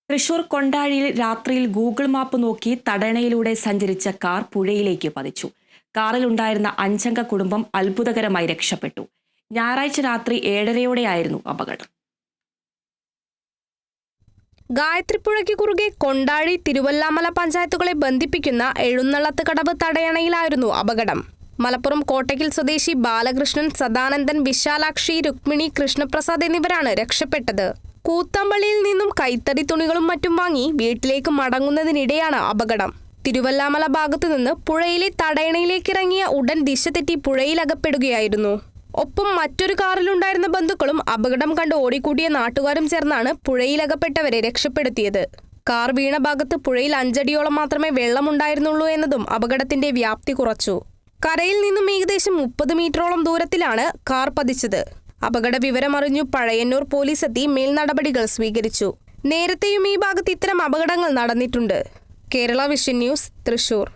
തൃശൂർ കൊണ്ടാഴിയിൽ രാത്രിയിൽ Google map നോക്കി തടയണയിലൂടെ സഞ്ചരിച്ച കാർ പുഴയിലേക്ക് പതിച്ചു. കാറിലുണ്ടായിരുന്ന 5 അംഗ കുടുംബം അത്ഭുതകരമായി രക്ഷപ്പെട്ടു. ഞായറാഴ്ച രാത്രി 7:30-ഓടെയായിരുന്നു അപകടം. ഗായത്രിപ്പുഴയ്ക്ക് കുറുകെ കൊണ്ടാഴി തിരുവല്ലാമല പഞ്ചായത്തുകളെ ബന്ധിപ്പിക്കുന്ന എഴുന്നള്ളത്ത് കടവ് തടയണയിലായിരുന്നു അപകടം. മലപ്പുറം കോട്ടയ്ക്കൽ സ്വദേശി ബാലകൃഷ്ണൻ, സദാനന്ദൻ, വിശാലാക്ഷി, രുക്മിണി, കൃഷ്ണപ്രസാദ് എന്നിവരാണ് രക്ഷപ്പെട്ടത്. കൂത്താമ്പള്ളിയിൽ നിന്നും കൈത്തറി തുണികളും മറ്റും വാങ്ങി വീട്ടിലേക്ക് മടങ്ങുന്നതിനിടെയാണ് അപകടം. തിരുവല്ലാമല ഭാഗത്തു നിന്ന് പുഴയിലെ തടയണയിലേക്ക് ഇറങ്ങിയ ഉടൻ ദിശ തെറ്റി പുഴയിലകപ്പെടുകയായിരുന്നു. ഒപ്പം മറ്റൊരു കാറിലുണ്ടായിരുന്ന ബന്ധുക്കളും അപകടം കണ്ട് ഓടിക്കൂടിയ നാട്ടുകാരും ചേർന്നാണ് പുഴയിലകപ്പെട്ടവരെ രക്ഷപ്പെടുത്തിയത്. കാർ വീണ ഭാഗത്ത് പുഴയിൽ 5 അടിയോളം മാത്രമേ വെള്ളമുണ്ടായിരുന്നുള്ളൂ എന്നതും അപകടത്തിന്റെ വ്യാപ്തി കുറച്ചു. കരയിൽ നിന്നും ഏകദേശം 30 മീറ്ററോളം ദൂരത്തിലാണ് കാർ പതിച്ചത്. അപകട വിവരമറിഞ്ഞു പഴയന്നൂർ പോലീസ് എത്തി മേൽനടപടികൾ സ്വീകരിച്ചു. നേരത്തെയും ഈ ഭാഗത്ത് ഇത്തരം അപകടങ്ങൾ നടന്നിട്ടുണ്ട്. Kerala vision news, Thrissur.